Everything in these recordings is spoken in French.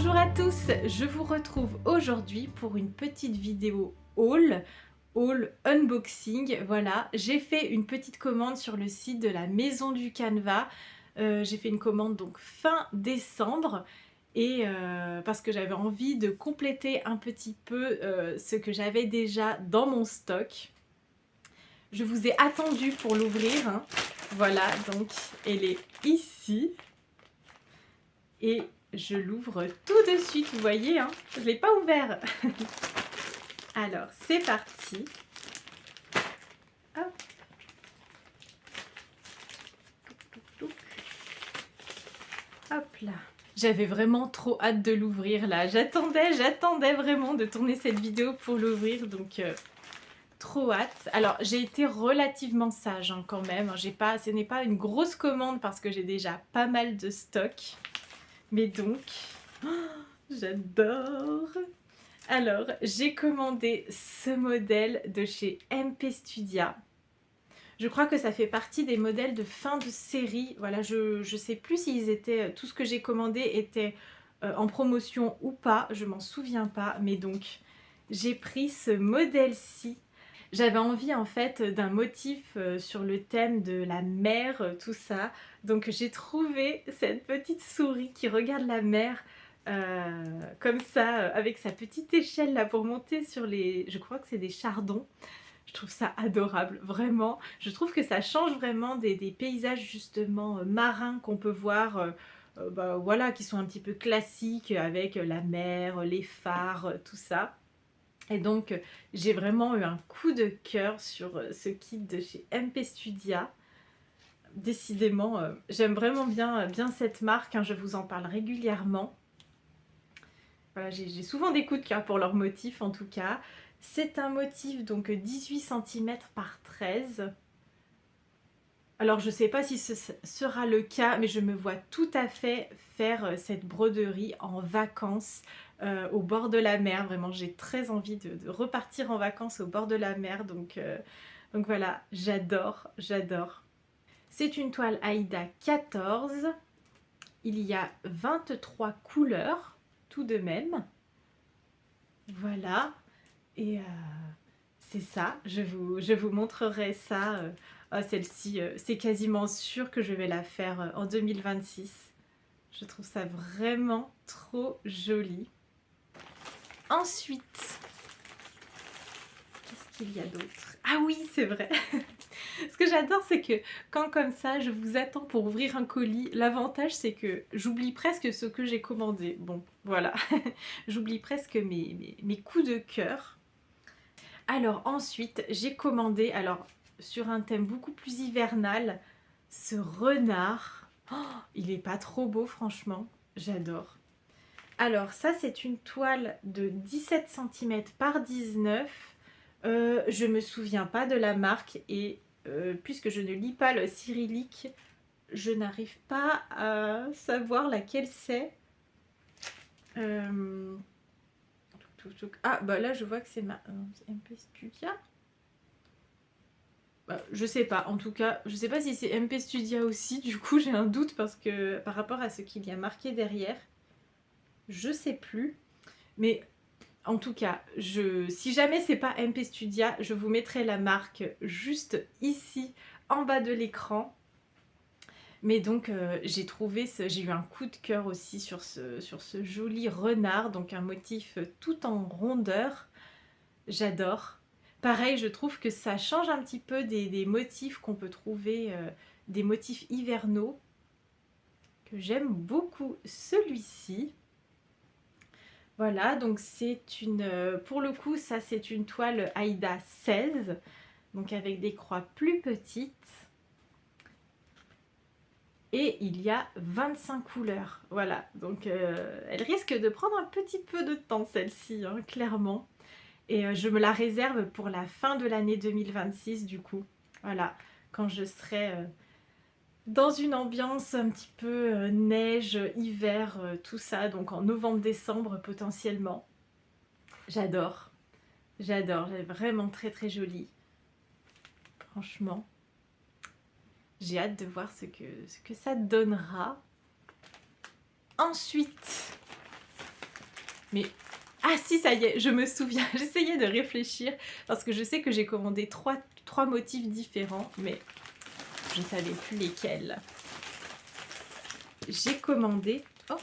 Bonjour à tous, je vous retrouve aujourd'hui pour une petite vidéo haul unboxing. Voilà, j'ai fait une petite commande sur le site de la Maison du Canevas. J'ai fait une commande donc fin décembre et parce que j'avais envie de compléter un petit peu ce que j'avais déjà dans mon stock. Je vous ai attendu pour l'ouvrir, hein. Voilà, donc elle est ici. Et je l'ouvre tout de suite, vous voyez, hein, je ne l'ai pas ouvert. Alors, c'est parti. Hop. Hop là. J'avais vraiment trop hâte de l'ouvrir là. J'attendais vraiment de tourner cette vidéo pour l'ouvrir, donc trop hâte. Alors, j'ai été relativement sage hein, quand même. Ce n'est pas une grosse commande parce que j'ai déjà pas mal de stock. Mais donc, oh, j'adore. Alors, j'ai commandé ce modèle de chez MP Studia. Je crois que ça fait partie des modèles de fin de série. Voilà, je sais plus s'ils étaient, tout ce que j'ai commandé était en promotion ou pas, je m'en souviens pas. Mais donc, j'ai pris ce modèle-ci. J'avais envie en fait d'un motif sur le thème de la mer, tout ça. Donc j'ai trouvé cette petite souris qui regarde la mer comme ça, avec sa petite échelle là pour monter sur les... Je crois que c'est des chardons. Je trouve ça adorable, vraiment. Je trouve que ça change vraiment des paysages justement marins qu'on peut voir, bah, voilà, qui sont un petit peu classiques avec la mer, les phares, tout ça. Et donc j'ai vraiment eu un coup de cœur sur ce kit de chez MP Studia. Décidément, j'aime vraiment bien cette marque, hein, je vous en parle régulièrement. Voilà, j'ai souvent des coups de cœur pour leur motif en tout cas. C'est un motif donc 18 cm par 13. Alors je ne sais pas si ce sera le cas, mais je me vois tout à fait faire cette broderie en vacances au bord de la mer. Vraiment, j'ai très envie de repartir en vacances au bord de la mer. Donc voilà, j'adore. C'est une toile Aïda 14. Il y a 23 couleurs, tout de même. Voilà. Et c'est ça, je vous montrerai ça. Celle-ci, c'est quasiment sûr que je vais la faire en 2026. Je trouve ça vraiment trop joli. Ensuite, qu'est-ce qu'il y a d'autre? Ah oui, c'est vrai. Ce que j'adore, c'est que quand comme ça, je vous attends pour ouvrir un colis, l'avantage, c'est que j'oublie presque ce que j'ai commandé. Bon, voilà. J'oublie presque mes coups de cœur. Alors ensuite, j'ai commandé, alors sur un thème beaucoup plus hivernal, ce renard. Oh, il est pas trop beau franchement, j'adore. Alors ça c'est une toile de 17 cm par 19. Je me souviens pas de la marque et puisque je ne lis pas le cyrillique, je n'arrive pas à savoir laquelle c'est. Ah bah là je vois que c'est MP Studia. Je sais pas, en tout cas, je sais pas si c'est MP Studia aussi, du coup j'ai un doute parce que par rapport à ce qu'il y a marqué derrière, je sais plus. Mais en tout cas, si jamais c'est pas MP Studia, je vous mettrai la marque juste ici en bas de l'écran. Mais donc j'ai eu un coup de cœur aussi sur ce joli renard, donc un motif tout en rondeur. J'adore. Pareil, je trouve que ça change un petit peu des motifs qu'on peut trouver, des motifs hivernaux, que j'aime beaucoup celui-ci. Voilà, donc pour le coup, ça c'est une toile Aïda 16, donc avec des croix plus petites. Et il y a 25 couleurs, voilà, donc elle risque de prendre un petit peu de temps celle-ci, hein, clairement. Et je me la réserve pour la fin de l'année 2026 du coup. Voilà, quand je serai dans une ambiance un petit peu neige, hiver, tout ça, donc en novembre-décembre potentiellement. J'adore, j'adore, elle est vraiment très très jolie. Franchement, j'ai hâte de voir ce que ça donnera. Ensuite, Mais ah si, ça y est, je me souviens, j'essayais de réfléchir parce que je sais que j'ai commandé trois motifs différents, mais je ne savais plus lesquels. J'ai commandé, oh,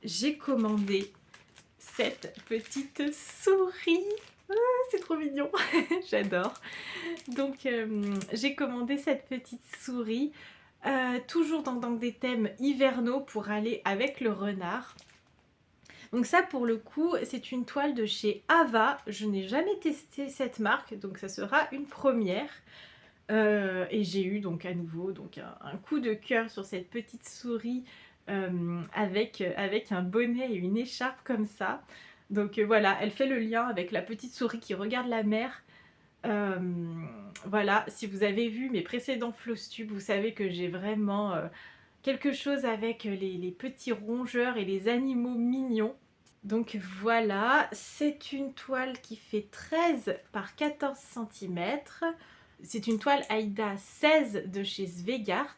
j'ai commandé cette petite souris. Ah, c'est trop mignon, j'adore. Donc j'ai commandé cette petite souris, toujours dans des thèmes hivernaux pour aller avec le renard. Donc ça pour le coup c'est une toile de chez Ava, je n'ai jamais testé cette marque donc ça sera une première. Et j'ai eu donc à nouveau donc un coup de cœur sur cette petite souris avec un bonnet et une écharpe comme ça. Donc voilà, elle fait le lien avec la petite souris qui regarde la mer. Voilà, si vous avez vu mes précédents Flosstube, vous savez que j'ai vraiment quelque chose avec les petits rongeurs et les animaux mignons. Donc voilà, c'est une toile qui fait 13 par 14 cm. C'est une toile Aïda 16 de chez Svegart.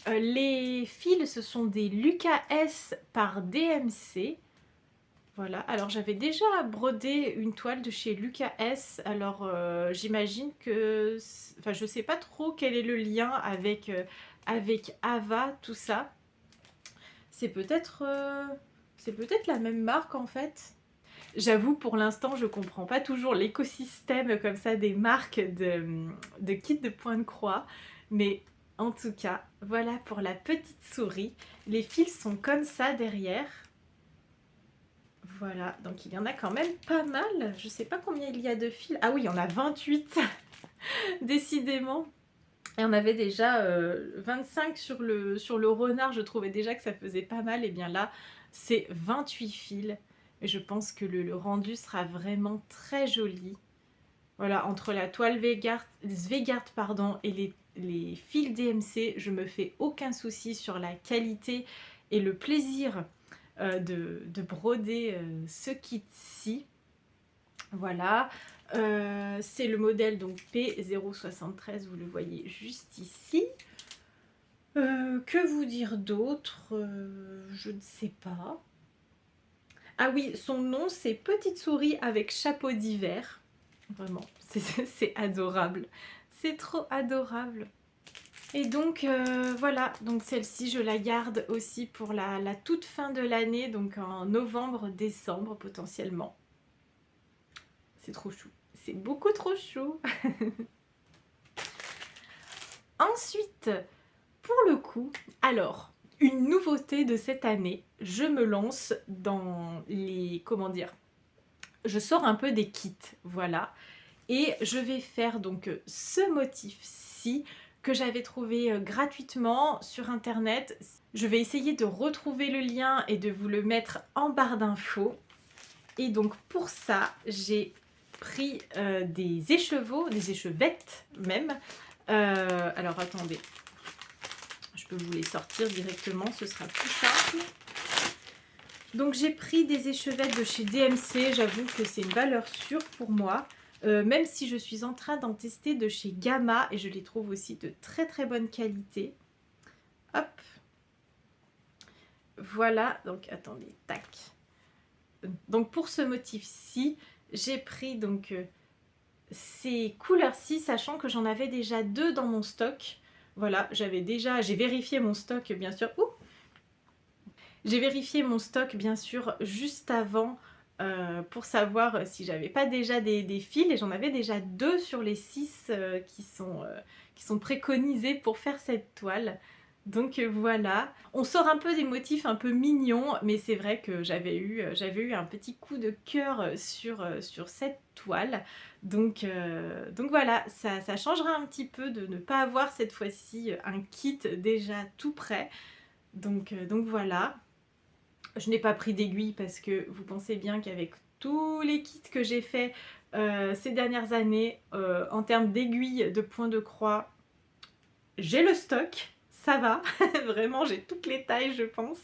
Les fils, ce sont des Lucas S par DMC. Voilà, alors j'avais déjà brodé une toile de chez Lucas S. Alors j'imagine que... Enfin, je sais pas trop quel est le lien avec Ava, tout ça. C'est peut-être la même marque en fait. J'avoue, pour l'instant, je comprends pas toujours l'écosystème comme ça des marques de kits de point de croix. Mais en tout cas, voilà pour la petite souris. Les fils sont comme ça derrière. Voilà, donc il y en a quand même pas mal. Je sais pas combien il y a de fils. Ah oui, il y en a 28, décidément. Et on avait déjà 25 sur le renard, je trouvais déjà que ça faisait pas mal. Et bien là, c'est 28 fils. Et je pense que le rendu sera vraiment très joli. Voilà, entre la toile Svegart pardon, et les fils DMC, je me fais aucun souci sur la qualité et le plaisir de broder ce kit-ci. Voilà. C'est le modèle donc P073, vous le voyez juste ici. Que vous dire d'autre? Je ne sais pas. Ah oui, son nom c'est Petite souris avec chapeau d'hiver. Vraiment, c'est adorable. C'est trop adorable. Et donc voilà, donc celle-ci je la garde aussi pour la toute fin de l'année, donc en novembre, décembre potentiellement. C'est trop chou. C'est beaucoup trop chou. Ensuite, pour le coup, alors, une nouveauté de cette année, je me lance dans les... Comment dire? Je sors un peu des kits, voilà. Et je vais faire donc ce motif-ci que j'avais trouvé gratuitement sur internet. Je vais essayer de retrouver le lien et de vous le mettre en barre d'infos. Et donc pour ça, j'ai pris des écheveaux, des échevettes même. Alors attendez, je peux vous les sortir directement, ce sera plus simple. Donc j'ai pris des échevettes de chez DMC, j'avoue que c'est une valeur sûre pour moi. Même si je suis en train d'en tester de chez Gamma et je les trouve aussi de très très bonne qualité. Hop. Voilà, donc attendez, tac. Donc pour ce motif-ci, j'ai pris donc ces couleurs-ci, sachant que j'en avais déjà deux dans mon stock. Voilà, j'ai vérifié mon stock bien sûr. J'ai vérifié mon stock bien sûr juste avant pour savoir si j'avais pas déjà des fils et j'en avais déjà 2 sur les 6 qui sont préconisés pour faire cette toile. Donc voilà, on sort un peu des motifs un peu mignons, mais c'est vrai que j'avais eu un petit coup de cœur sur cette toile. Donc voilà, ça changera un petit peu de ne pas avoir cette fois-ci un kit déjà tout prêt. Donc voilà. Je n'ai pas pris d'aiguille parce que vous pensez bien qu'avec tous les kits que j'ai fait ces dernières années, en termes d'aiguilles de point de croix, j'ai le stock, ça va, vraiment j'ai toutes les tailles je pense.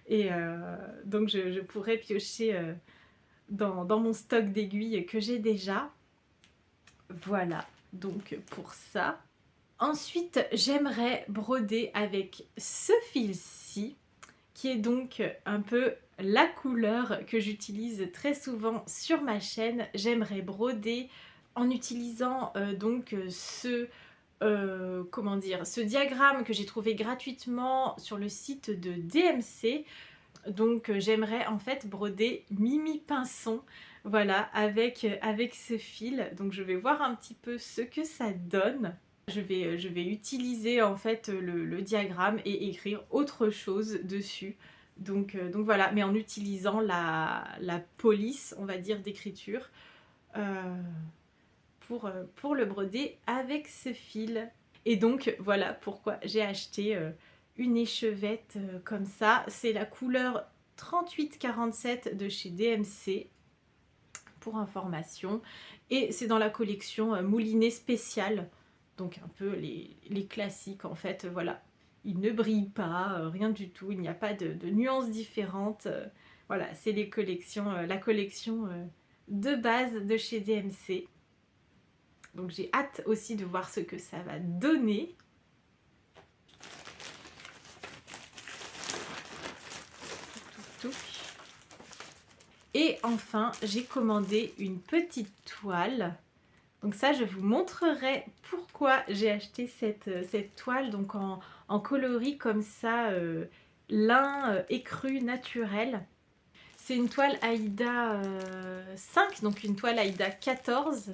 Et donc je pourrais piocher dans mon stock d'aiguilles que j'ai déjà. Voilà, donc pour ça. Ensuite, j'aimerais broder avec ce fil-ci, qui est donc un peu la couleur que j'utilise très souvent sur ma chaîne. J'aimerais broder en utilisant comment dire, ce diagramme que j'ai trouvé gratuitement sur le site de DMC. Donc j'aimerais en fait broder Mimi Pinson, voilà, avec ce fil. Donc je vais voir un petit peu ce que ça donne. Je vais utiliser en fait le diagramme et écrire autre chose dessus. Donc voilà, mais en utilisant la police, on va dire, d'écriture pour le broder avec ce fil. Et donc voilà pourquoi j'ai acheté une échevette comme ça. C'est la couleur 3847 de chez DMC pour information. Et c'est dans la collection Moulinet spécial. Donc un peu les classiques en fait, voilà. Il ne brille pas, rien du tout, il n'y a pas de nuances différentes. Voilà, c'est les collections, la collection de base de chez DMC. Donc j'ai hâte aussi de voir ce que ça va donner. Et enfin, j'ai commandé une petite toile. Donc ça, je vous montrerai pourquoi j'ai acheté cette toile, donc en coloris comme ça, lin écru naturel. C'est une toile Aïda 5, donc une toile Aïda 14.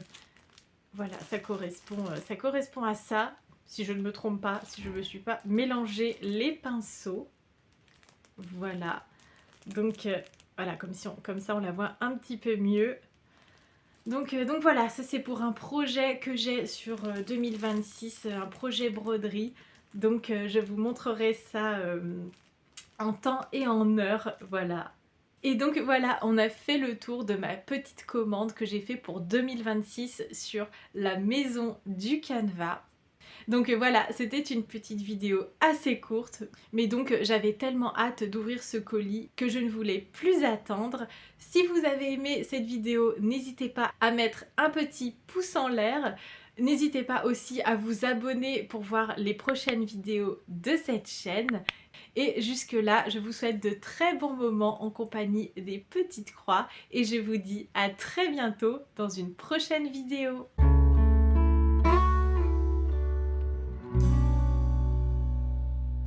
Voilà, ça correspond à ça, si je ne me trompe pas, si je ne me suis pas mélangé les pinceaux. Voilà, donc voilà, comme ça on la voit un petit peu mieux. Donc voilà, ça c'est pour un projet que j'ai sur 2026, un projet broderie. Donc je vous montrerai ça en temps et en heure, voilà. Et donc voilà, on a fait le tour de ma petite commande que j'ai fait pour 2026 sur la maison du canevas. Donc voilà, c'était une petite vidéo assez courte, mais donc j'avais tellement hâte d'ouvrir ce colis que je ne voulais plus attendre. Si vous avez aimé cette vidéo, n'hésitez pas à mettre un petit pouce en l'air. N'hésitez pas aussi à vous abonner pour voir les prochaines vidéos de cette chaîne. Et jusque là, je vous souhaite de très bons moments en compagnie des petites croix et je vous dis à très bientôt dans une prochaine vidéo.